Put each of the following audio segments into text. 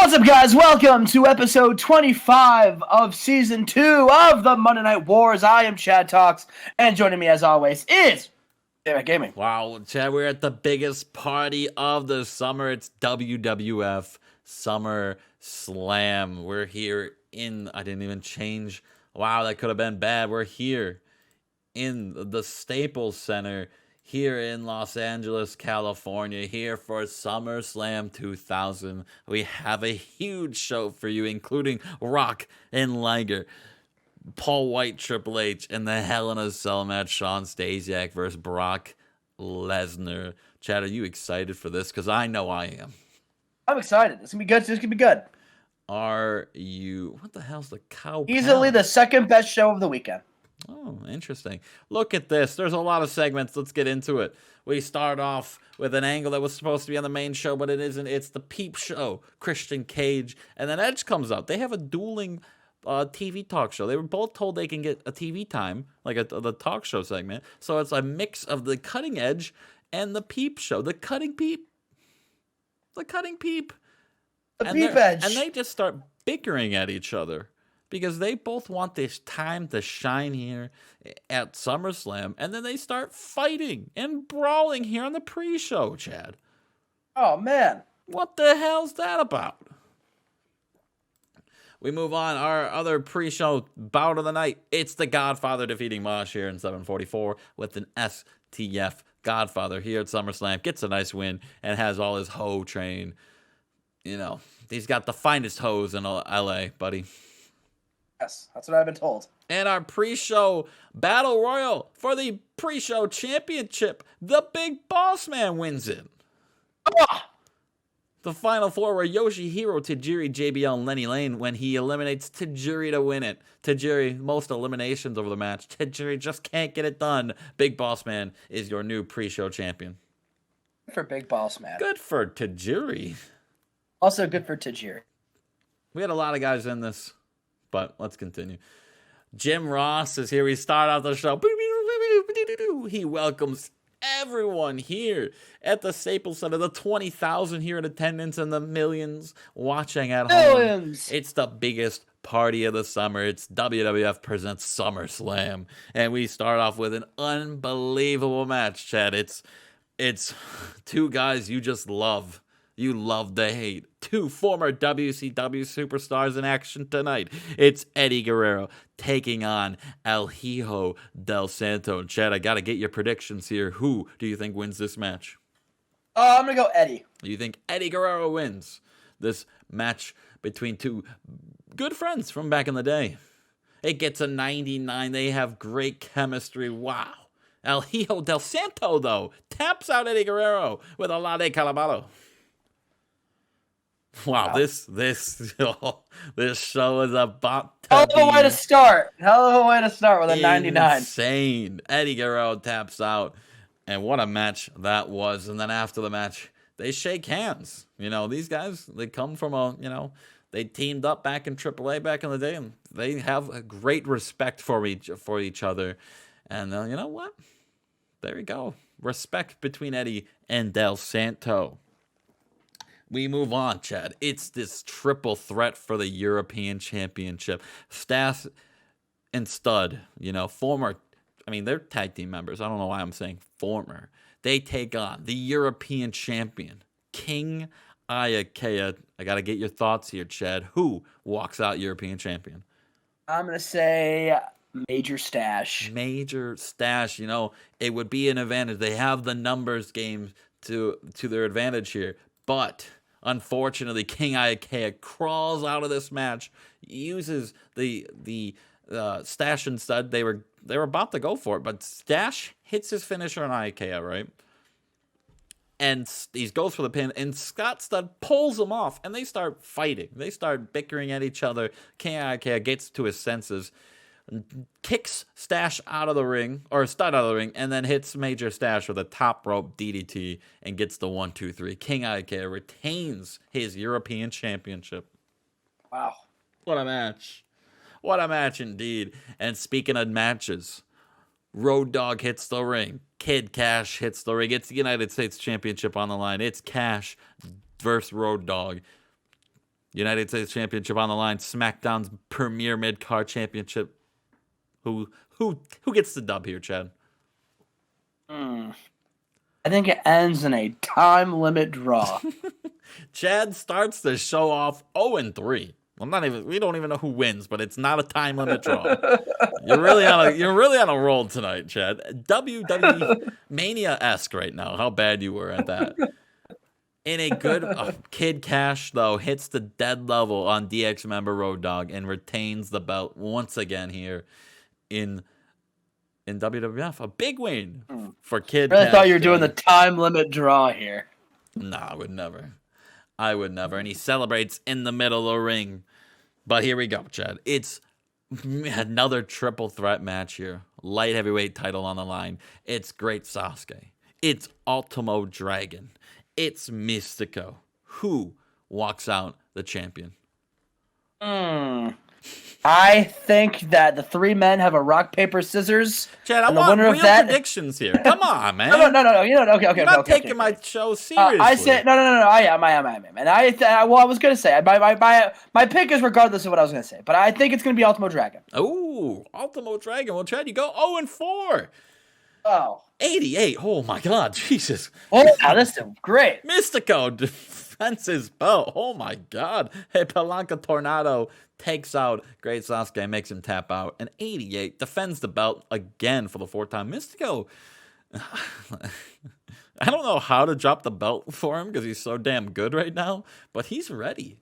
What's up, guys? Welcome to episode 25 of season 2 of the Monday Night Wars. I am Chad Talks, and joining me as always is Jmack Gaming. Wow, Chad, we're at the biggest party of the summer. It's WWF Summerslam. We're here I didn't even change. Wow, that could have been bad. We're here in the Staples Center here in Los Angeles, California, here for SummerSlam 2000. We have a huge show for you, including Rock and Liger, Paul White, Triple H, and the Hell in a Cell match, Shawn Stasiak versus Brock Lesnar. Chad, are you excited for this? Because I know I am. I'm excited. It's going to be good. It's going to be good. Are you... What the hell's the cow? Easily the second best show of the weekend. Oh, interesting. Look at this. There's a lot of segments. Let's get into it. We start off with an angle that was supposed to be on the main show, but it isn't. It's the Peep Show. Christian Cage. And then Edge comes out. They have a dueling TV talk show. They were both told they can get a TV time, like the talk show segment. So it's a mix of the Cutting Edge and the Peep Show. The Cutting Peep. The Cutting Peep. The Peep Edge. And they just start bickering at each other, because they both want this time to shine here at SummerSlam, and then they start fighting and brawling here on the pre-show, Chad. Oh, man. What the hell's that about? We move on. Our other pre-show bout of the night. It's the Godfather defeating Mosh here in 744 with an STF. Godfather here at SummerSlam gets a nice win and has all his hoe train. You know, he's got the finest hoes in LA, buddy. Yes, that's what I've been told. And our pre-show battle royal for the pre-show championship, the Big Boss Man wins it. Ah! The final four were Yoshihiro, Tajiri, JBL, and Lenny Lane when he eliminates Tajiri to win it. Tajiri, most eliminations over the match. Tajiri just can't get it done. Big Boss Man is your new pre-show champion. Good for Big Boss Man. Good for Tajiri. Also good for Tajiri. We had a lot of guys in this, but let's continue. Jim Ross is here. We start out the show. He welcomes everyone here at the Staples Center. The 20,000 here in attendance and the millions watching at home. It's the biggest party of the summer. It's WWF presents SummerSlam. And we start off with an unbelievable match, Chad. It's two guys you just love. You love to hate. Two former WCW superstars in action tonight. It's Eddie Guerrero taking on El Hijo del Santo. Chad, I got to get your predictions here. Who do you think wins this match? I'm going to go Eddie. You think Eddie Guerrero wins this match between two good friends from back in the day? It gets a 99. They have great chemistry. Wow. El Hijo del Santo, though, taps out Eddie Guerrero with a La de Calabalo. Wow, this show is about to Hell of a way to start. Hell of a way to start with a 99. Insane. Eddie Guerrero taps out, and what a match that was. And then after the match, they shake hands. You know, these guys, they come from they teamed up back in AAA back in the day, and they have a great respect for each other. And you know what? There you go. Respect between Eddie and Del Santo. We move on, Chad. It's this triple threat for the European Championship. Staff and Stud, they're tag team members. I don't know why I'm saying former. They take on the European champion, King Iakea. I got to get your thoughts here, Chad. Who walks out European champion? I'm going to say Major Stash. Major Stash. It would be an advantage. They have the numbers game to their advantage here. But unfortunately, King Iakea crawls out of this match, uses the Stash and Stud. They were about to go for it, but Stash hits his finisher on Iakea, right? And he goes for the pin, and Scott Stud pulls him off, and they start fighting. They start bickering at each other. King Iakea gets to his senses, kicks Stash out of the ring, or Stud out of the ring, and then hits Major Stash with a top rope DDT and gets the 1-2-3. King Iakea retains his European Championship. Wow. What a match. What a match indeed. And speaking of matches, Road Dogg hits the ring. Kid Cash hits the ring. It's the United States Championship on the line. It's Cash versus Road Dogg. United States Championship on the line. SmackDown's premier mid-card championship. Who gets the dub here, Chad? I think it ends in a time limit draw. Chad starts the show off 0-3. We don't even know who wins, but it's not a time limit draw. You're really on a roll tonight, Chad. WWE Mania-esque right now. How bad you were at that. In a good Kid Cash, though, hits the dead level on DX member Road Dogg and retains the belt once again here in WWF. A big win for Kid Cash. I really thought you were doing the time limit draw here. Nah, I would never. And he celebrates in the middle of the ring. But here we go, Chad. It's another triple threat match here. Light heavyweight title on the line. It's Great Sasuke. It's Ultimo Dragon. It's Mystico. Who walks out the champion? I think that the three men have a rock, paper, scissors. Chad, I want real predictions here. Come on, man. No. Okay. You're not taking my show seriously. I say no. I am. And I was gonna say my pick is regardless of what I was gonna say, but I think it's gonna be Ultimo Dragon. Ooh, Ultimo Dragon. Well, Chad, you go 0-4. Oh. 88. Oh my God, Jesus. Oh, this is great. Mystico defends his belt. Oh my God. Hey, Palanca Tornado takes out Great Sasuke and makes him tap out. And 88 defends the belt again for the fourth time. Mystico, I don't know how to drop the belt for him because he's so damn good right now, but he's ready.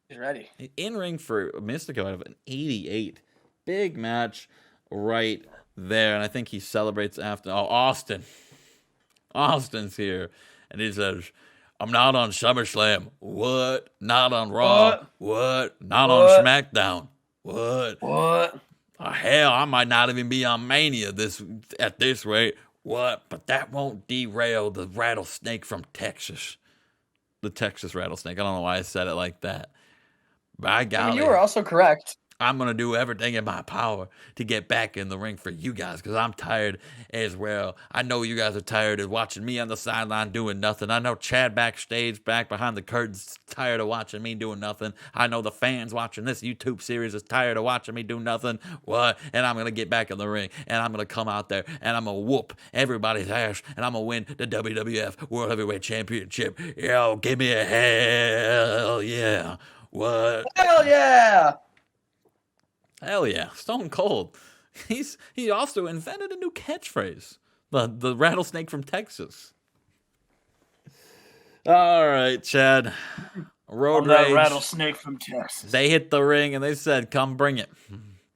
He's ready. In ring for Mystico out of an 88. Big match right there. And I think he celebrates after. Oh, Austin. Austin's here. And he says, I'm not on SummerSlam. What? Not on Raw. What? Not on SmackDown. What? What? Oh, hell, I might not even be on Mania at this rate. What? But that won't derail the rattlesnake from Texas. The Texas rattlesnake. I don't know why I said it like that. By golly. You were also correct. I'm going to do everything in my power to get back in the ring for you guys because I'm tired as well. I know you guys are tired of watching me on the sideline doing nothing. I know Chad backstage, back behind the curtains, tired of watching me doing nothing. I know the fans watching this YouTube series is tired of watching me do nothing. What? And I'm going to get back in the ring, and I'm going to come out there, and I'm going to whoop everybody's ass, and I'm going to win the WWF World Heavyweight Championship. Yo, give me a hell yeah. What? Hell yeah. Hell yeah, Stone Cold. He also invented a new catchphrase. The rattlesnake from Texas. All right, Chad. Road Rage. Rattlesnake from Texas. They hit the ring and they said, come bring it.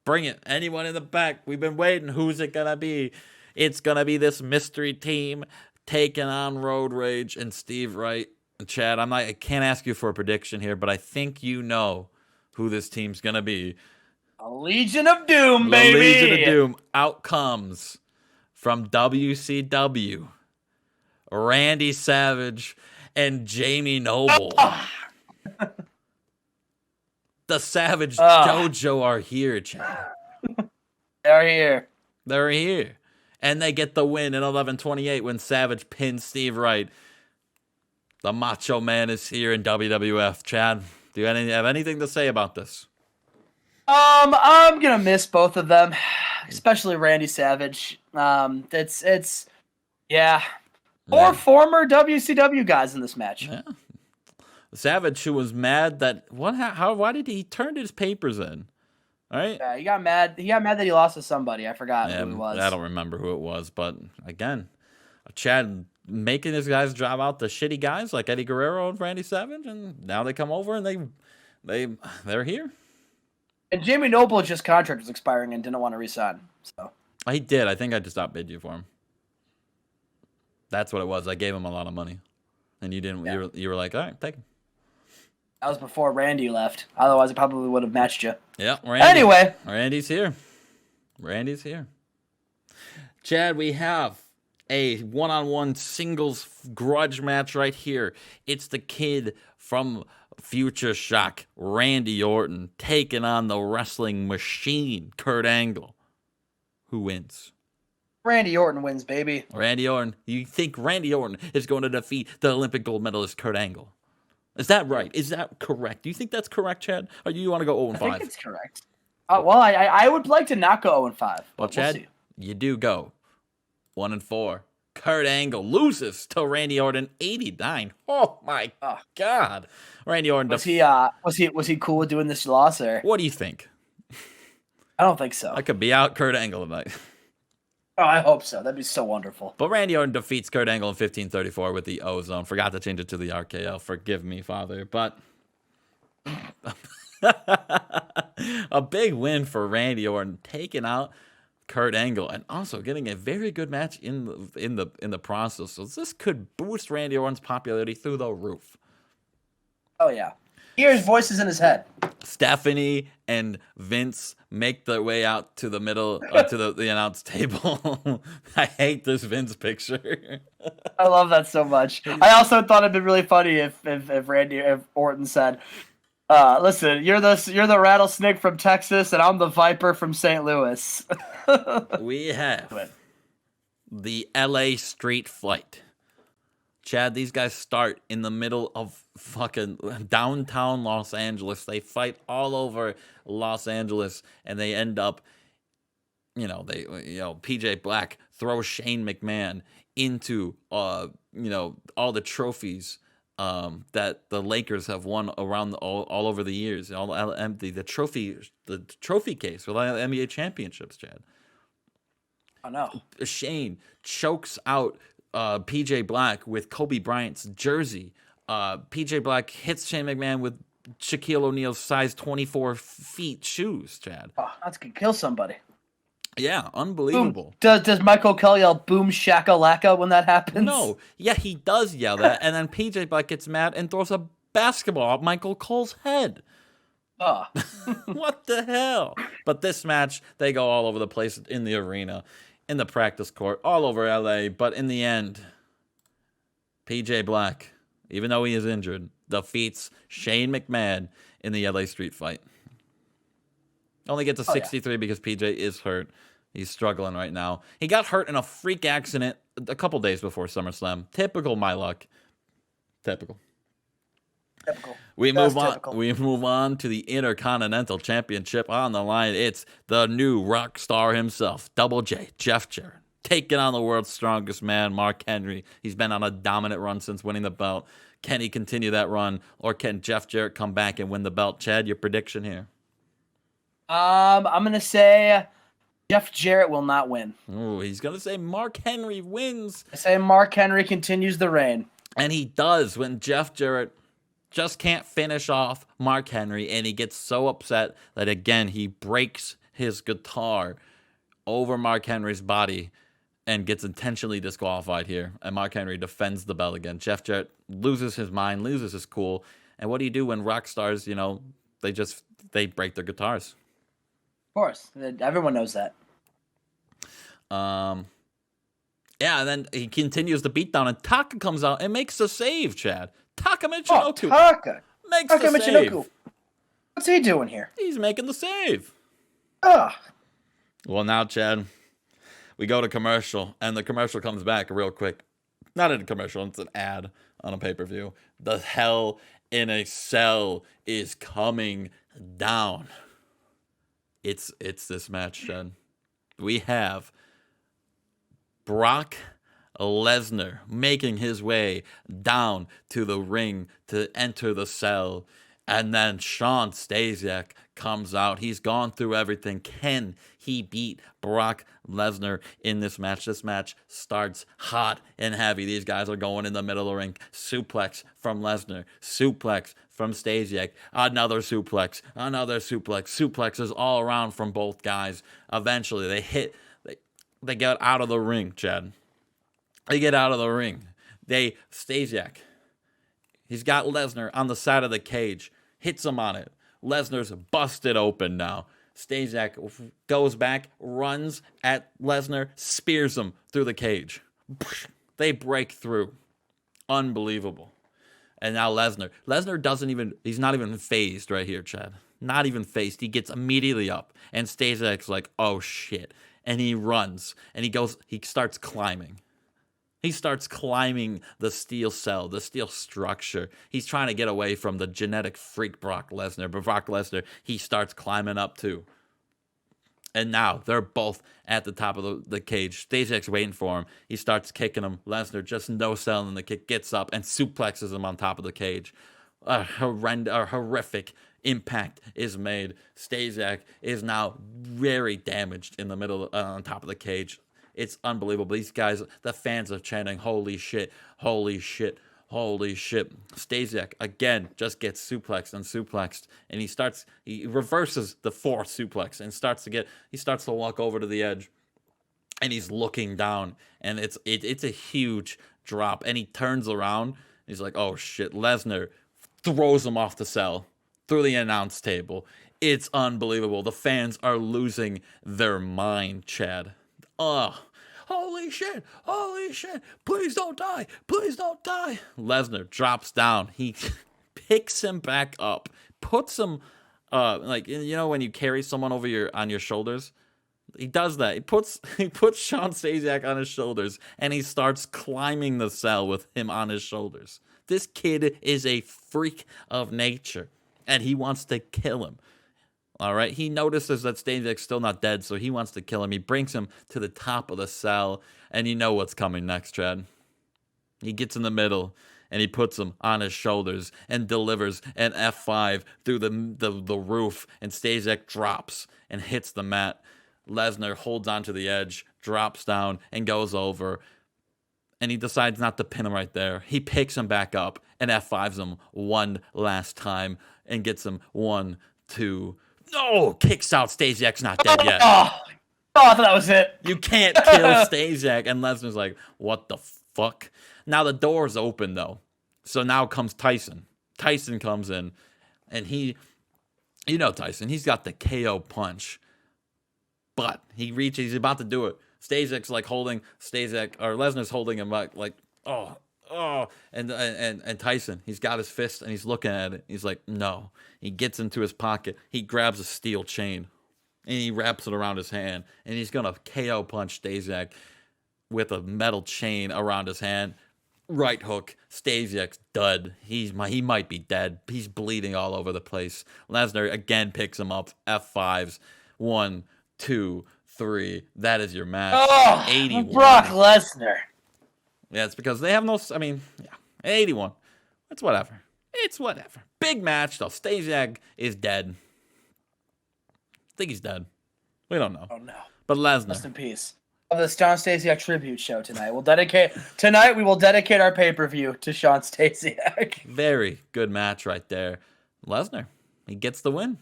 Bring it. Anyone in the back. We've been waiting. Who's it going to be? It's going to be this mystery team taking on Road Rage and Steve Wright. And Chad, I can't ask you for a prediction here, but I think you know who this team's going to be. A Legion of Doom, baby. Legion of Doom. Out comes from WCW, Randy Savage and Jamie Noble. The Savage Dojo are here, Chad. They're here. They're here. And they get the win in 11:28 when Savage pins Steve Wright. The Macho Man is here in WWF. Chad, do you have anything to say about this? I'm gonna miss both of them, especially Randy Savage. It's or former WCW guys in this match. Yeah. Savage, who was mad that why did he turn his papers in? All right. Yeah, he got mad. He got mad that he lost to somebody. I forgot who it was. I don't remember who it was, but again, Chad making his guys drive out the shitty guys like Eddie Guerrero and Randy Savage, and now they come over and they're here. And Jamie Noble just contract was expiring and didn't want to resign. So he did. I think I just outbid you for him. That's what it was. I gave him a lot of money, and you didn't. Yeah. You were like, all right, take him. That was before Randy left. Otherwise, I probably would have matched you. Yeah. Randy. Anyway, Randy's here. Randy's here. Chad, we have a one-on-one singles grudge match right here. It's the kid from Future Shock, Randy Orton, taking on the wrestling machine, Kurt Angle. Who wins? Randy Orton wins, baby. Randy Orton. You think Randy Orton is going to defeat the Olympic gold medalist Kurt Angle? Is that right? Is that correct? Do you think that's correct, Chad? Or do you want to go 0 I and think 5? it's correct. Well, I would like to not go 0 and 5. Well, But we'll Chad, see. you do go 1 and 4. Kurt Angle loses to Randy Orton 89. Oh my God. Randy Orton was he cool with doing this loss, or what do you think? I don't think so. I could be out Kurt Angle tonight. Oh, I hope so. That'd be so wonderful. But Randy Orton defeats Kurt Angle in 1534 with the O-Zone. Forgot to change it to the RKO. Forgive me, Father. But a big win for Randy Orton, taking out Kurt Angle and also getting a very good match in the process. So this could boost Randy Orton's popularity through the roof. Oh yeah. He hears voices in his head. Stephanie and Vince make their way out to the middle to the announce table. I hate this Vince picture. I love that so much. I also thought it'd be really funny if Orton said, "Listen, you're the rattlesnake from Texas, and I'm the viper from St. Louis." We have the LA street fight. Chad, these guys start in the middle of fucking downtown Los Angeles. They fight all over Los Angeles, and they end up, PJ Black throws Shane McMahon into, all the trophies that the Lakers have won around all over the years. All empty the trophy case with all the NBA championships. Chad. Oh no! Shane chokes out PJ Black with Kobe Bryant's jersey. PJ Black hits Shane McMahon with Shaquille O'Neal's size 24 feet shoes, Chad. Oh, that's gonna kill somebody. Yeah, unbelievable. Boom. Does Michael Cole yell "boom shakalaka" when that happens? No, yeah, he does yell that, and then PJ Black gets mad and throws a basketball at Michael Cole's head. Oh. What the hell? But this match, they go all over the place in the arena, in the practice court, all over LA. But in the end, PJ Black, even though he is injured, defeats Shane McMahon in the LA street fight. Only gets a 63 because PJ is hurt. He's struggling right now. He got hurt in a freak accident a couple days before SummerSlam. Typical my luck. Typical. We move on to the Intercontinental Championship on the line. It's the new rock star himself, Double J, Jeff Jarrett, taking on the world's strongest man, Mark Henry. He's been on a dominant run since winning the belt. Can he continue that run, or can Jeff Jarrett come back and win the belt? Chad, your prediction here? I'm gonna say Jeff Jarrett will not win. Ooh, he's gonna say Mark Henry wins. I say Mark Henry continues the reign, and he does when Jeff Jarrett just can't finish off Mark Henry, and he gets so upset that, again, he breaks his guitar over Mark Henry's body and gets intentionally disqualified here. And Mark Henry defends the belt again. Jeff Jarrett loses his mind, loses his cool. And what do you do when rock stars, they break their guitars? Of course. Everyone knows that. Yeah, and then he continues the beatdown, and Taka comes out and makes the save, Chad. Taka Michinoku makes the save. What's he doing here? He's making the save. Ugh. Well, now, Chad, we go to commercial, and the commercial comes back real quick. Not in a commercial, it's an ad on a pay-per-view. The Hell in a Cell is coming down. It's this match, Chad. We have Brock Lesnar making his way down to the ring to enter the cell. And then Sean Stasiak comes out. He's gone through everything. Can he beat Brock Lesnar in this match? This match starts hot and heavy. These guys are going in the middle of the ring. Suplex from Lesnar. Suplex from Stasiak. Another suplex. Suplexes all around from both guys. Eventually, they get out of the ring, Chad. They get out of the ring. Stasiak, he's got Lesnar on the side of the cage. Hits him on it. Lesnar's busted open now. Stasiak goes back, runs at Lesnar, spears him through the cage. They break through. Unbelievable. And now Lesnar he's not even phased right here, Chad. Not even phased. He gets immediately up. And Stasiak's like, oh shit. And he runs. And he starts climbing. He starts climbing the steel cell, the steel structure. He's trying to get away from the genetic freak Brock Lesnar, but Brock Lesnar, he starts climbing up too. And now they're both at the top of the cage. Stajak's waiting for him. He starts kicking him. Lesnar just no selling the kick, gets up and suplexes him on top of the cage. A horrific impact is made. Stasiak is now very damaged in the middle, on top of the cage. It's unbelievable. These guys, the fans are chanting, "Holy shit! Holy shit! Holy shit!" Stasiak again just gets suplexed and suplexed, and he reverses the fourth suplex and he starts to walk over to the edge, and he's looking down, and it's a huge drop, and he turns around. He's like, "Oh shit!" Lesnar throws him off the cell through the announce table. It's unbelievable. The fans are losing their mind, Chad. Oh, holy shit, please don't die, please don't die. Lesnar drops down. He picks him back up, puts him, like, when you carry someone on your shoulders? He does that. He puts Shawn Stasiak on his shoulders, and he starts climbing the cell with him on his shoulders. This kid is a freak of nature, and he wants to kill him. All right, he notices that Stasiak's still not dead, so he wants to kill him. He brings him to the top of the cell, and you know what's coming next, Chad. He gets in the middle, and he puts him on his shoulders and delivers an F5 through the roof, and Stasiak drops and hits the mat. Lesnar holds onto the edge, drops down, and goes over, and he decides not to pin him right there. He picks him back up and F5s him one last time and gets him 1, 2. No, kicks out. Stasiak's not dead yet. Oh, I thought that was it. You can't kill Stasiak. And Lesnar's like, what the fuck? Now the door's open, though. So now comes Tyson. Tyson comes in, and Tyson, he's got the KO punch. But he's about to do it. Stasiak's like Lesnar's holding him like, oh. And Tyson, he's got his fist and he's looking at it. He's like, no. He gets into his pocket. He grabs a steel chain and he wraps it around his hand. And he's going to KO punch Stasiak with a metal chain around his hand. Right hook. Stasiak's dud. He might be dead. He's bleeding all over the place. Lesnar again picks him up. F5s. 1, 2, 3. That is your match. Oh, 81. Brock Lesnar. Yeah, it's because they have 81. It's whatever. Big match, though. Stasiak is dead. I think he's dead. We don't know. Oh, no. But Lesnar. Rest in peace. Of the Shawn Stasiak tribute show tonight. Tonight we will dedicate our pay-per-view to Shawn Stasiak. Very good match right there. Lesnar, he gets the win.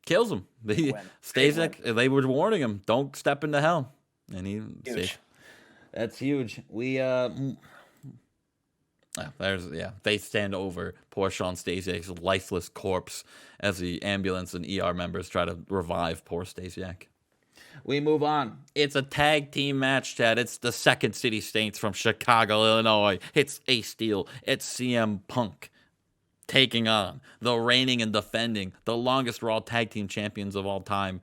Kills him. Stasiak, they were warning him, don't step into hell. And Huge. That's huge. They stand over poor Shawn Stasiak's lifeless corpse as the ambulance and ER members try to revive poor Stasiak. We move on. It's a tag team match, Chad. It's the Second City Saints from Chicago, Illinois. It's Ace Steel. It's CM Punk taking on the reigning and defending, the longest Raw tag team champions of all time,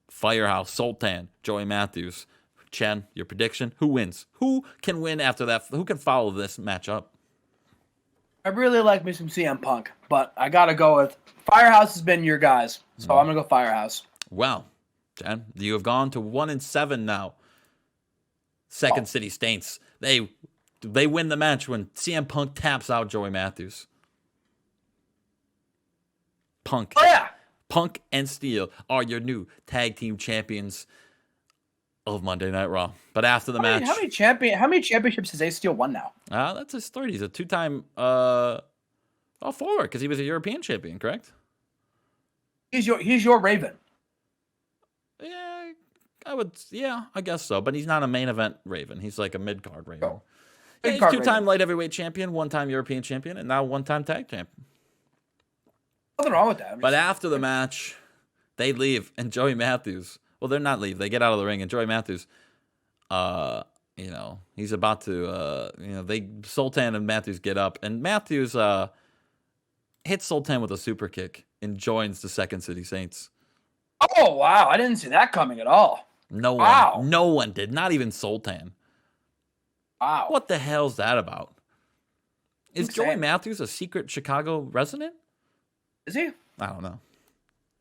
Firehouse, Sultan, Joey Matthews. Chen, your prediction? Who wins? Who can win after that? Who can follow this matchup? I really like me some CM Punk, but I gotta go with Firehouse has been your guys, so I'm gonna go Firehouse. Well, Chen, you have gone to 1-7 now. Second City Saints. They win the match when CM Punk taps out Joey Matthews. Punk. Oh yeah. Punk and Steel are your new tag team champions of Monday Night Raw. But after the match, how many championships has Ace Steel won now? That's his third. He's a 2-time 4, because he was a European champion, correct? He's your Raven. Yeah, I guess so. But he's not a main event Raven. He's like a mid-card Raven. Oh. Yeah, he's 2-time light heavyweight champion, 1-time European champion, and now 1-time tag champion. Nothing wrong with that. But after the match, they leave, and Joey Matthews. Well, they're not leave. They get out of the ring, and Joey Matthews, he's about to, Sultan and Matthews get up, and Matthews hits Sultan with a super kick and joins the Second City Saints. Oh wow, I didn't see that coming at all. No one did, not even Sultan. Wow. What the hell's that about? Is Insane. Joey Matthews a secret Chicago resident? Is he? I don't know.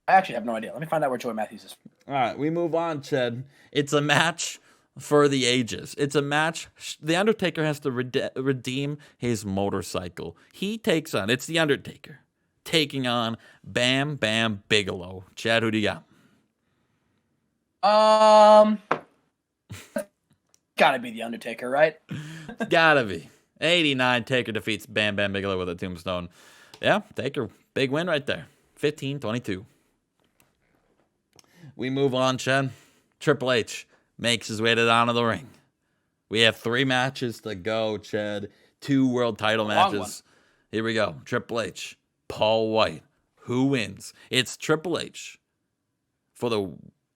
I actually have no idea. Let me find out where Joey Matthews is. All right, we move on, Chad. It's a match for the ages. It's a match. The Undertaker has to redeem his motorcycle. He takes on, it's The Undertaker, taking on Bam Bam Bigelow. Chad, who do you got? Gotta be The Undertaker, right? Gotta be. 89, Taker defeats Bam Bam Bigelow with a tombstone. Yeah, Taker, big win right there. 15-22. We move on, Chad. Triple H makes his way down to the ring. We have 3 matches to go, Chad. 2 world title matches. Here we go. Triple H, Paul White. Who wins? It's Triple H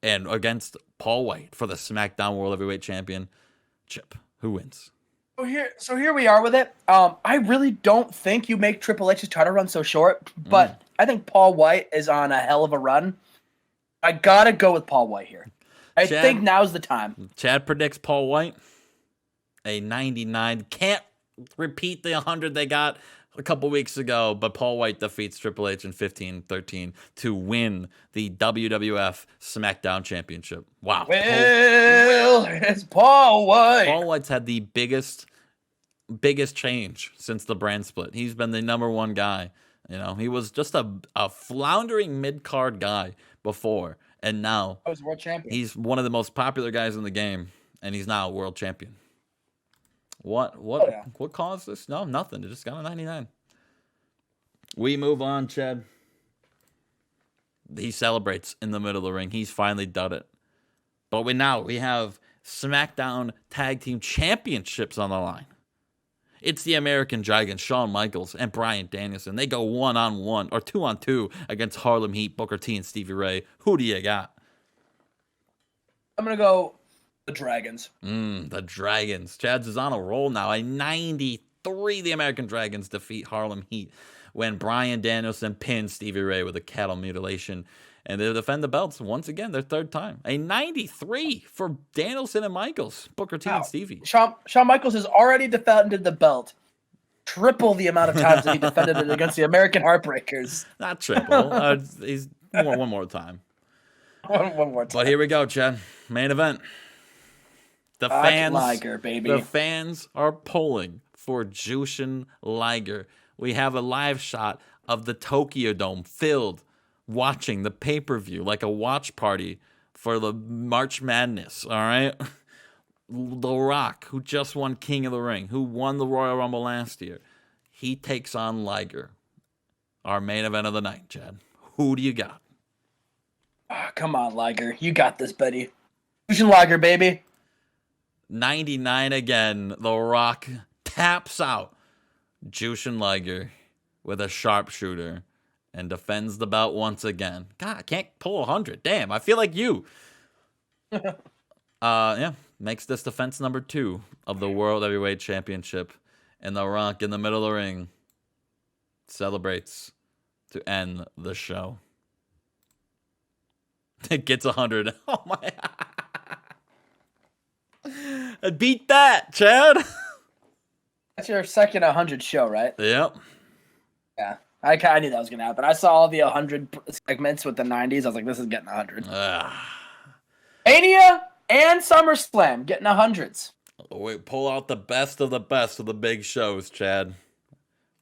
against Paul White for the SmackDown World Heavyweight Championship. Who wins? So here we are with it. I really don't think you make Triple H's title run so short, but I think Paul White is on a hell of a run. I gotta go with Paul White here. I think now's the time. Chad predicts Paul White a 99. Can't repeat the 100 they got a couple weeks ago, but Paul White defeats Triple H in 15-13 to win the WWF SmackDown Championship. Wow. Well, it's Paul White. Paul White's had the biggest change since the brand split. He's been the #1 guy. You know, he was just a floundering mid-card guy before, and now I was world champion. He's one of the most popular guys in the game, and he's now a world champion. What caused this? No, nothing. It just got a 99. We move on, Chad. He celebrates in the middle of the ring. He's finally done it. But we have SmackDown Tag Team Championships on the line. It's the American Dragon, Shawn Michaels and Bryan Danielson. They go 1-on-1 or 2-on-2 against Harlem Heat, Booker T, and Stevie Ray. Who do you got? I'm gonna go the Dragons. The Dragons. Chad's is on a roll now. A 93. The American Dragons defeat Harlem Heat when Bryan Danielson pins Stevie Ray with a cattle mutilation. And they defend the belts once again, their 3rd time. A 93 for Danielson and Michaels, Booker T and Stevie. Shawn Michaels has already defended the belt triple the amount of times that he defended it against the American Heartbreakers. Not triple. He's one more time. One more time. But here we go, Chad. Main event. The fans, Liger, baby. The fans are pulling for Jushin Liger. We have a live shot of the Tokyo Dome filled, watching the pay-per-view like a watch party for the March Madness, all right? The Rock, who just won King of the Ring, who won the Royal Rumble last year, he takes on Liger. Our main event of the night, Chad. Who do you got? Oh, come on, Liger. You got this, buddy. Jushin Liger, baby. 99 again. The Rock taps out Jushin Liger with a sharpshooter and defends the belt once again. God, I can't pull 100. Damn, I feel like you. Makes this defense number 2 of the World Heavyweight Championship. And The Rock in the middle of the ring celebrates to end the show. It gets 100. Oh my. I beat that, Chad. That's your second 100 show, right? Yep. Yeah. I knew that was going to happen. I saw all the 100 segments with the 90s. I was like, this is getting 100. Mania and SummerSlam getting 100s. Wait, pull out the best of the big shows, Chad.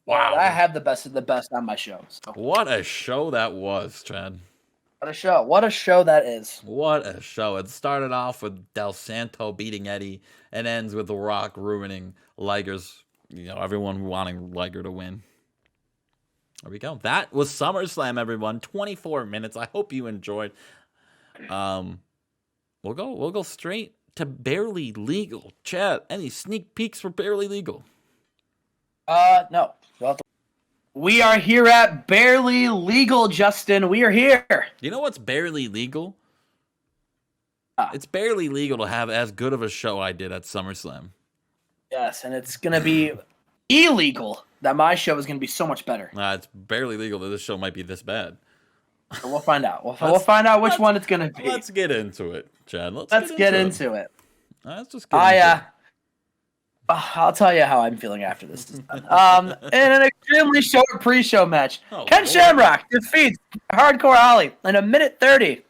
Wow. I have the best of the best on my show. So. What a show that was, Chad. What a show. What a show that is. What a show. It started off with Del Santo beating Eddie and ends with The Rock ruining Liger's, everyone wanting Liger to win. There we go. That was SummerSlam, everyone. 24 minutes. I hope you enjoyed. We'll go straight to Barely Legal. Chad, any sneak peeks for Barely Legal? No. We are here at Barely Legal, Justin. We are here. You know what's barely legal? It's barely legal to have as good of a show I did at SummerSlam. Yes, and it's going to be illegal that my show is going to be so much better. It's barely legal that this show might be this bad. So we'll find out. We'll find out which one it's going to be. Let's get into it, Chad. Let's get into it. Let's just get into it. I'll tell you how I'm feeling after this is done. In an extremely short pre-show match, Oh, Ken Lord. Shamrock defeats Hardcore Holly in a minute 30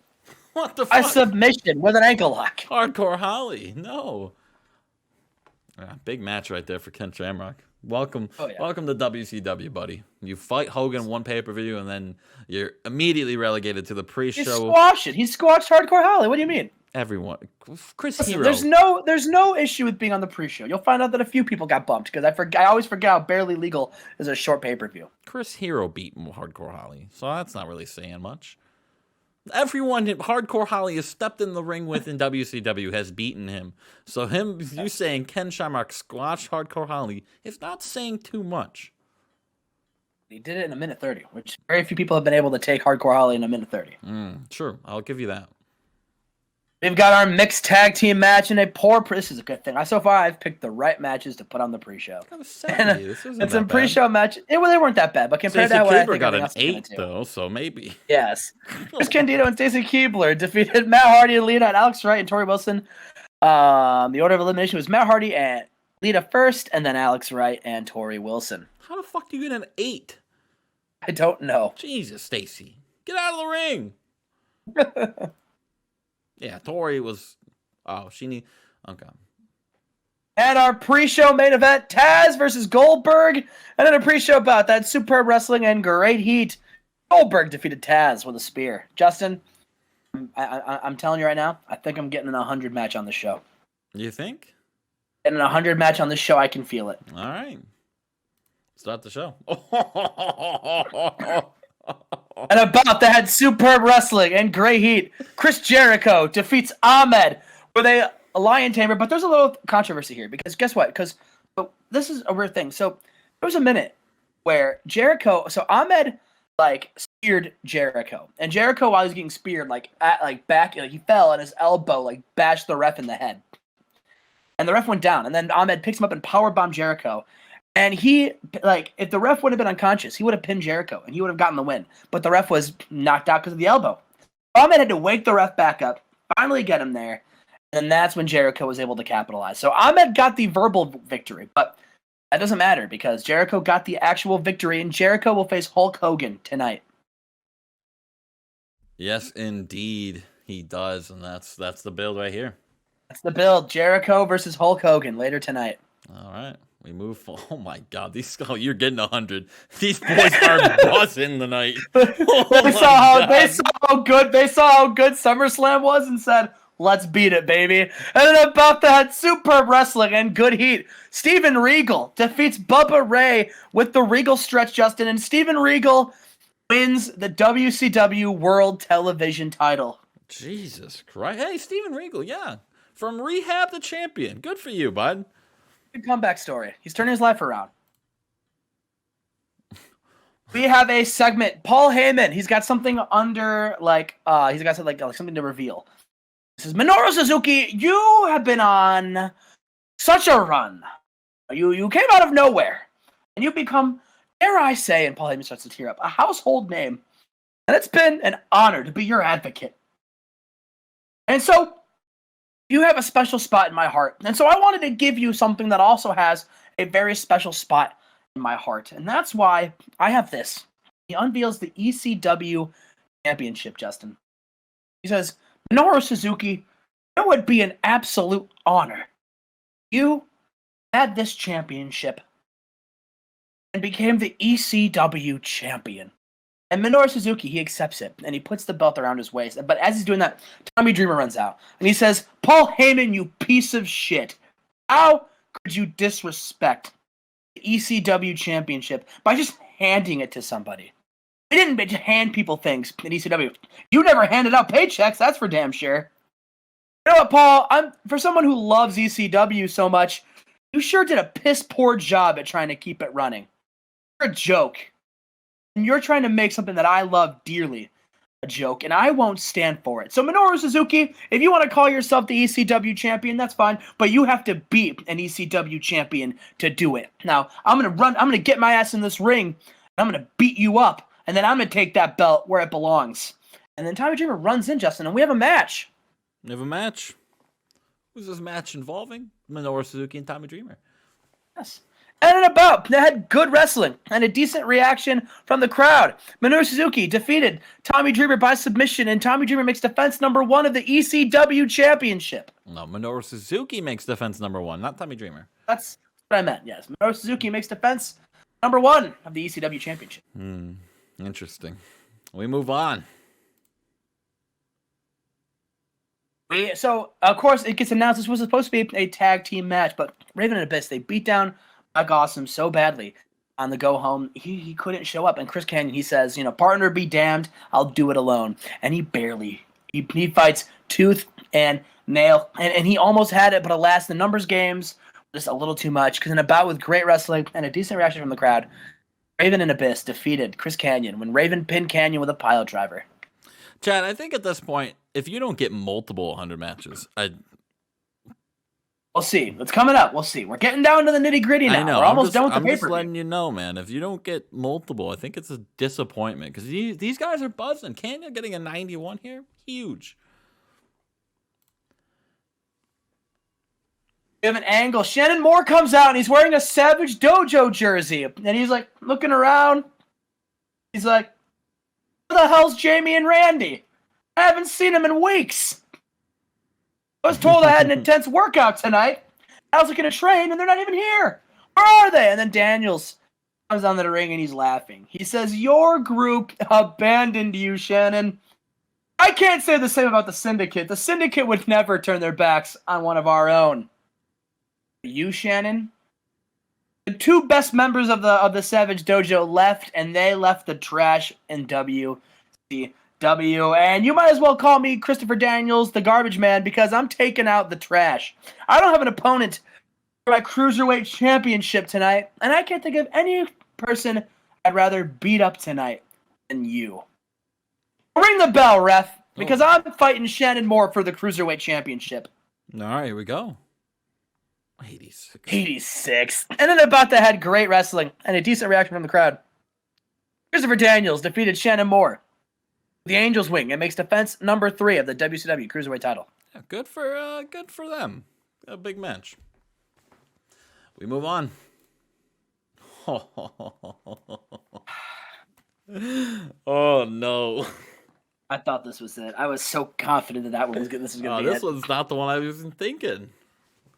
What the by fuck? submission with an ankle lock. Hardcore Holly. No. Big match right there for Ken Shamrock. Welcome, Oh, yeah. welcome to WCW, buddy. You fight Hogan one pay-per-view, and then you're immediately relegated to the He pre-show. squashed it. He squashed Hardcore Holly. What do you mean? Everyone, Chris Listen, Hero. there's no issue with being on the pre-show. You'll find out that a few people got bumped because I always forget how barely legal is a short pay-per-view. Chris Hero beat Hardcore Holly, so that's not really saying much. Everyone Hardcore Holly has stepped in the ring with in WCW has beaten him. So you saying Ken Shamrock squashed Hardcore Holly is not saying too much. He did it in a minute 30, which very few people have been able to take Hardcore Holly in a minute 30. Sure, I'll give you that. We've got our mixed tag team match and a this is a good thing. So far, I've picked the right matches to put on the pre-show. It's a pre-show match. They weren't that bad, but compared to what I think got an everything else 8 though, so maybe. Yes. Chris Candido and Stacy Keibler defeated Matt Hardy and Lita and Alex Wright and Tori Wilson. The order of elimination was Matt Hardy and Lita first, and then Alex Wright and Tori Wilson. How the fuck do you get an 8? I don't know. Jesus, Stacy, get out of the ring. Yeah, Tori was. Oh, she need. Okay. And our pre-show main event, Taz versus Goldberg. And then a pre-show bout that superb wrestling and great heat. Goldberg defeated Taz with a spear. Justin, I'm telling you right now, I think I'm getting an 100 match on the show. You think? Getting an 100 match on the show, I can feel it. All right. Start the show. And about that superb wrestling and great heat, Chris Jericho defeats Ahmed with a lion tamer. But there's a little controversy here because guess what? Because this is a weird thing. So there was a minute where Ahmed speared Jericho, and Jericho while he was getting speared he fell and his elbow bashed the ref in the head, and the ref went down, and then Ahmed picks him up and powerbombed Jericho. And he, if the ref would have been unconscious, he would have pinned Jericho, and he would have gotten the win. But the ref was knocked out because of the elbow. Ahmed had to wake the ref back up, finally get him there, and that's when Jericho was able to capitalize. So Ahmed got the verbal victory, but that doesn't matter because Jericho got the actual victory, and Jericho will face Hulk Hogan tonight. Yes, indeed, he does, and that's the build right here. That's the build. Jericho versus Hulk Hogan later tonight. All right. We move. Oh my God! You're getting 100. These boys are buzzing tonight. They saw how good SummerSlam was and said, "Let's beat it, baby!" And then about that superb wrestling and good heat, Steven Regal defeats Bubba Ray with the Regal stretch, Justin, and Steven Regal wins the WCW World Television title. Jesus Christ! Hey, Steven Regal, yeah, from rehab to champion. Good for you, bud. Good comeback story. He's turning his life around. We have a segment. Paul Heyman. He's got something under he's got something to reveal. This is Minoru Suzuki. You have been on such a run. You came out of nowhere, and you've become, dare I say, and Paul Heyman starts to tear up, a household name. And it's been an honor to be your advocate. And so you have a special spot in my heart. And so I wanted to give you something that also has a very special spot in my heart. And that's why I have this. He unveils the ECW Championship, Justin. He says, Minoru Suzuki, it would be an absolute honor. You had this championship and became the ECW champion. And Minoru Suzuki, he accepts it, and he puts the belt around his waist. But as he's doing that, Tommy Dreamer runs out. And he says, Paul Heyman, you piece of shit. How could you disrespect the ECW championship by just handing it to somebody? They didn't hand people things in ECW. You never handed out paychecks, that's for damn sure. You know what, Paul? For someone who loves ECW so much, you sure did a piss-poor job at trying to keep it running. You're a joke. And you're trying to make something that I love dearly a joke, and I won't stand for it. So Minoru Suzuki, if you want to call yourself the ECW champion, that's fine, but you have to beat an ECW champion to do it. Now, I'm going to get my ass in this ring, and I'm going to beat you up, and then I'm going to take that belt where it belongs. And then Tommy Dreamer runs in, Justin, and we have a match. We have a match? Who's this match involving? Minoru Suzuki and Tommy Dreamer. Yes. And an about that had good wrestling and a decent reaction from the crowd. Minoru Suzuki defeated Tommy Dreamer by submission, and Tommy Dreamer makes defense number 1 of the ECW Championship. No, Minoru Suzuki makes defense number 1, not Tommy Dreamer. That's what I meant, yes. Minoru Suzuki makes defense number 1 of the ECW Championship. Interesting. We move on. So, of course, it gets announced this was supposed to be a tag team match, but Raven and Abyss, they beat down Black Awesome so badly on the go home, he couldn't show up. And Chris Kanyon, he says, partner be damned, I'll do it alone. And he fights tooth and nail, and he almost had it, but alas, the numbers games just a little too much, because in a bout with great wrestling and a decent reaction from the crowd, Raven and Abyss defeated Chris Kanyon when Raven pinned Kanyon with a pile driver. Chad, I think at this point, if you don't get multiple 100 matches, we'll see. It's coming up. We'll see. We're getting down to the nitty-gritty now. I know. We're almost done with the I'm just pay-per-view. letting you know, man. If you don't get multiple, I think it's a disappointment, because these guys are buzzing. Kanyon getting a 91 here? Huge. We have an angle. Shannon Moore comes out, and he's wearing a Savage Dojo jersey. And he's, looking around. He's like, where the hell's Jamie and Randy? I haven't seen them in weeks. I was told I had an intense workout tonight. I was looking to train, and they're not even here. Where are they? And then Daniels comes down to the ring, and he's laughing. He says, your group abandoned you, Shannon. I can't say the same about the Syndicate. The Syndicate would never turn their backs on one of our own. You, Shannon? The 2 best members of the Savage Dojo left, and they left the trash in WCW. And you might as well call me Christopher Daniels, the garbage man, because I'm taking out the trash. I don't have an opponent for my Cruiserweight Championship tonight, and I can't think of any person I'd rather beat up tonight than you. Ring the bell, ref, because I'm fighting Shannon Moore for the Cruiserweight Championship. All right, here we go. 86. 86. And then about that had great wrestling and a decent reaction from the crowd. Christopher Daniels defeated Shannon Moore. The Angels wing and makes defense number 3 of the WCW Cruiserweight title. Yeah, good for them. A big match. We move on. Oh no! I thought this was it. I was so confident that one was good. This was going to be this one's not the one I was thinking.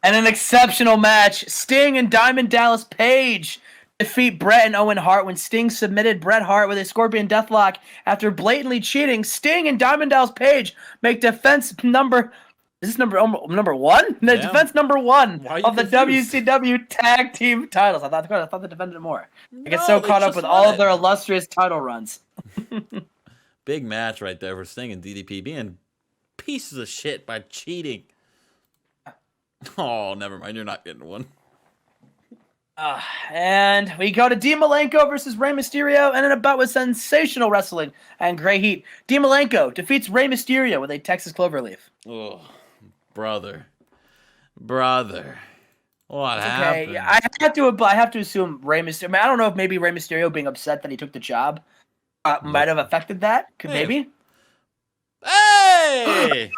And an exceptional match. Sting and Diamond Dallas Page defeat Bret and Owen Hart when Sting submitted Bret Hart with a Scorpion Deathlock after blatantly cheating. Sting and Diamond Dallas Page make defense number... Is this number 1? No, yeah. Defense number 1 of the WCW Tag Team titles. I thought they defended it more. I get so caught up with all of their illustrious title runs. Big match right there for Sting and DDP being pieces of shit by cheating. Oh, never mind. You're not getting one. And we go to Dean Malenko versus Rey Mysterio, and in a bout with sensational wrestling and great heat. Dean Malenko defeats Rey Mysterio with a Texas Cloverleaf. Oh, brother. What happened? Okay, I have to assume Rey Mysterio. I mean, I don't know if maybe Rey Mysterio being upset that he took the job might have affected that. Maybe. Hey!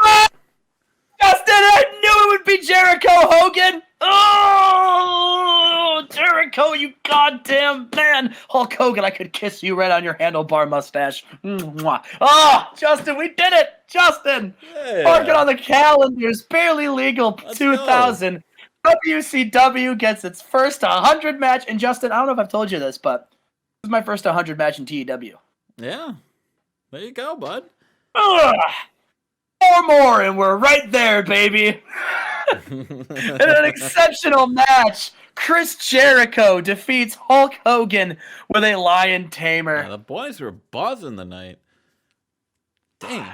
Justin, I knew it would be Jericho Hogan. Oh, Jericho, you goddamn man. Hulk Hogan, I could kiss you right on your handlebar mustache. Mwah. Oh, Justin, we did it. Justin, mark it on the calendars. Barely legal. Let's 2000. Go. WCW gets its first 100 match. And Justin, I don't know if I've told you this, but this is my first 100 match in TEW. Yeah. There you go, bud. 4 more, and we're right there, baby. In an exceptional match, Chris Jericho defeats Hulk Hogan with a Lion Tamer. Yeah, the boys were buzzing the night. Dang.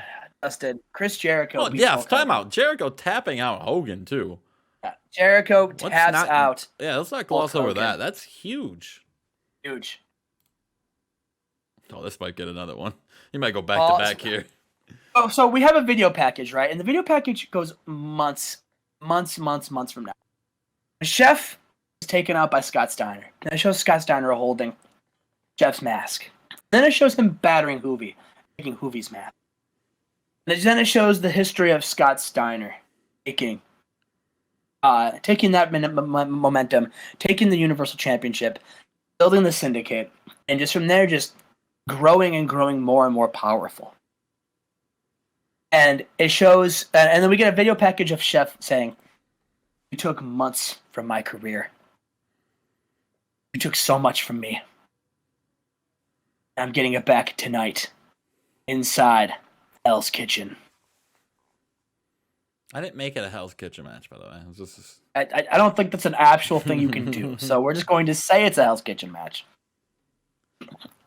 Justin, Chris Jericho. Oh, yeah, time out. Jericho tapping out Hogan, too. Yeah, Jericho taps out. Yeah, let's not gloss over that. That's huge. Huge. Oh, this might get another one. You might go back to back here. Oh, so we have a video package, right? And the video package goes months from now. The chef is taken out by Scott Steiner. Then it shows Scott Steiner holding Jeff's mask. Then it shows him battering Hoovy, taking Hoovy's mask. And then it shows the history of Scott Steiner taking taking that momentum, taking the Universal Championship, building the Syndicate, and just from there, just growing and growing more and more powerful. And it shows, and then we get a video package of Chef saying, "You took months from my career. You took so much from me. I'm getting it back tonight, inside Hell's Kitchen." I didn't make it a Hell's Kitchen match, by the way. It was just... I don't think that's an actual thing you can do. So we're just going to say it's a Hell's Kitchen match.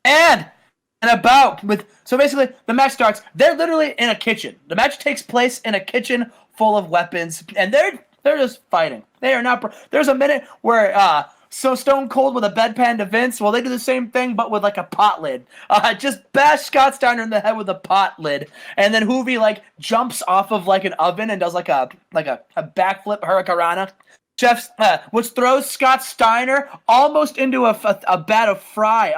And so basically the match starts. They're literally in a kitchen. The match takes place in a kitchen full of weapons, and they're just fighting. They are not. There's a minute where so Stone Cold with a bedpan to Vince. Well, they do the same thing, but with like a pot lid. Just bash Scott Steiner in the head with a pot lid, and then Hoovy like jumps off of like an oven and does like a backflip hurricanrana. Chef's which throws Scott Steiner almost into a vat of fry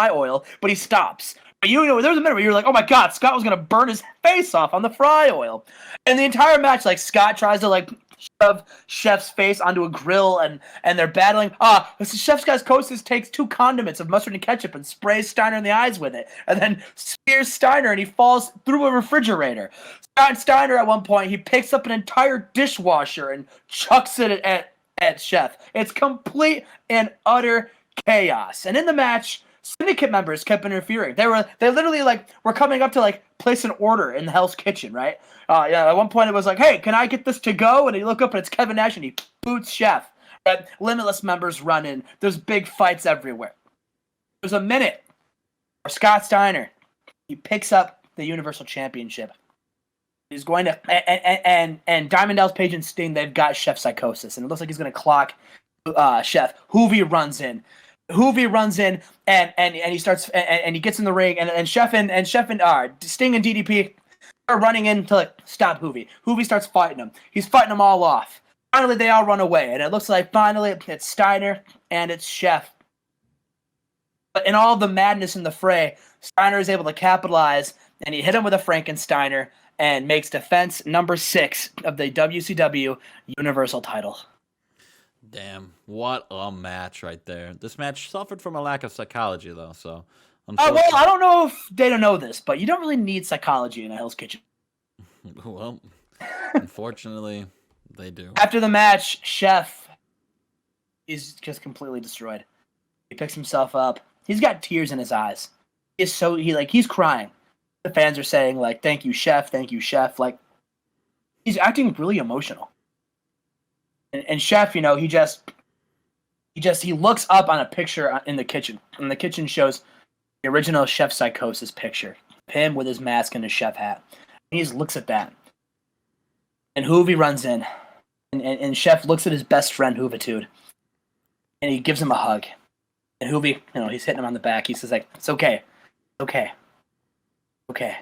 oil, but he stops. But there was a minute where you're like, oh my god, Scott was gonna burn his face off on the fry oil. And the entire match, like Scott tries to like shove Chef's face onto a grill, and they're battling. Chef's Psychosis takes 2 condiments of mustard and ketchup and sprays Steiner in the eyes with it, and then spears Steiner, and he falls through a refrigerator. Scott Steiner, at one point, he picks up an entire dishwasher and chucks it at Chef. It's complete and utter chaos. And in the match, Syndicate members kept interfering. They literally like were coming up to like place an order in the Hell's Kitchen, right? At one point it was like, "Hey, can I get this to go?" And you look up and it's Kevin Nash, and he boots Chef. Right? Limitless members run in. There's big fights everywhere. There's a minute where Scott Steiner, he picks up the Universal Championship. He's going to and Diamond Dallas Page and Sting, they've got Chef Psychosis, and it looks like he's going to clock Chef. Hoovy runs in and he starts and he gets in the ring, and Chef and Sting and DDP are running in to like stop Hoovy. Hoovy starts fighting him. He's fighting them all off. Finally, they all run away, and it looks like finally it's Steiner and it's Chef. But in all the madness in the fray, Steiner is able to capitalize, and he hit him with a Frankensteiner and makes defense number 6 of the WCW Universal title. Damn, what a match right there. This match suffered from a lack of psychology, though, so... well, I don't know if they don't know this, but you don't really need psychology in a Hell's Kitchen. Well, unfortunately, they do. After the match, Chef is just completely destroyed. He picks himself up. He's got tears in his eyes. He's crying. The fans are saying, like, thank you, Chef, thank you, Chef. Like, he's acting really emotional. And Chef, he looks up on a picture in the kitchen. And the kitchen shows the original Chef Psychosis picture. Him with his mask and his chef hat. And he just looks at that. And Hoovy runs in. And Chef looks at his best friend, Hoovitude. And he gives him a hug. And Hoovy, he's hitting him on the back. He says, like, it's okay. Okay. Okay.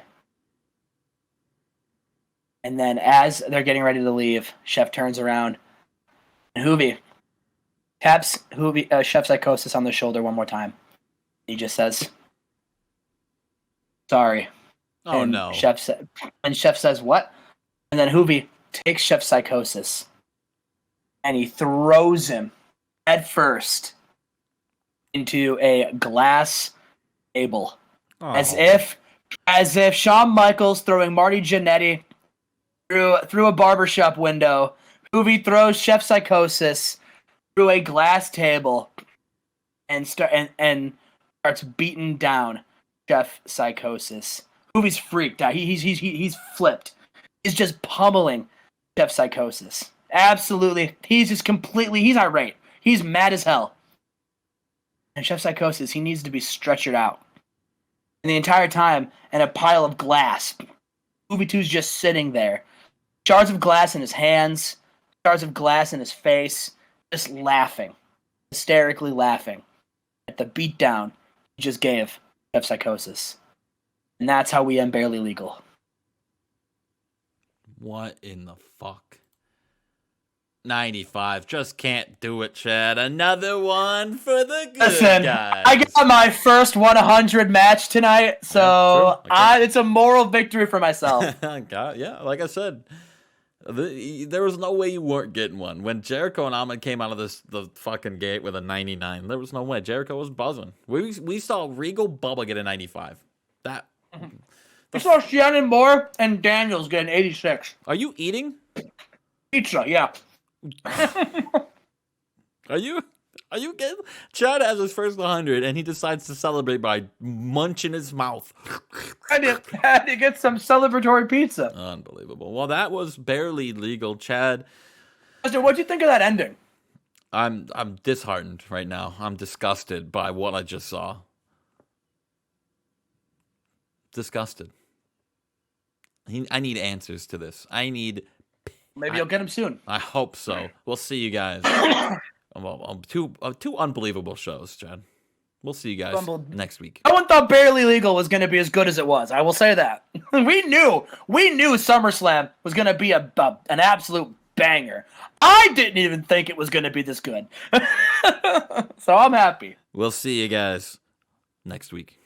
And then as they're getting ready to leave, Chef turns around, and Hoovy taps Chef Psychosis on the shoulder one more time. He just says, "Sorry." Oh, and no. Chef says, "What?" And then Hoovy takes Chef Psychosis, and he throws him head first into a glass table. Oh. As if Shawn Michaels throwing Marty Jannetty through a barbershop window. Hoovy throws Chef Psychosis through a glass table and starts beating down Chef Psychosis. Hoovy's freaked out. He's flipped. He's just pummeling Chef Psychosis. Absolutely. He's irate. He's mad as hell. And Chef Psychosis, he needs to be stretchered out. And the entire time, in a pile of glass, Hoovy2's just sitting there. Shards of glass in his hands, shards of glass in his face, just laughing. Hysterically laughing at the beatdown he just gave Chef Psychosis. And that's how we end Barely Legal. What in the fuck? 95. Just can't do it, Chad. Another one for the good guys. I got my first 100 match tonight, so it's a moral victory for myself. Yeah, like I said, There was no way you weren't getting one. When Jericho and Ahmed came out of the fucking gate with a 99, there was no way. Jericho was buzzing. We saw Regal Bubba get a 95. That. We saw Shannon Moore and Daniels get an 86. Are you eating? Pizza, yeah. Are you getting? Chad has his first 100, and he decides to celebrate by munching his mouth. I had to get some celebratory pizza. Unbelievable. Well, that was barely legal, Chad. What'd you think of that ending? I'm disheartened right now. I'm disgusted by what I just saw. Disgusted. I need answers to this. Maybe you'll get them soon. I hope so. We'll see you guys. Two unbelievable shows, Chad. We'll see you guys next week. No one thought Barely Legal was going to be as good as it was. I will say that. We knew SummerSlam was going to be an absolute banger. I didn't even think it was going to be this good. So I'm happy. We'll see you guys next week.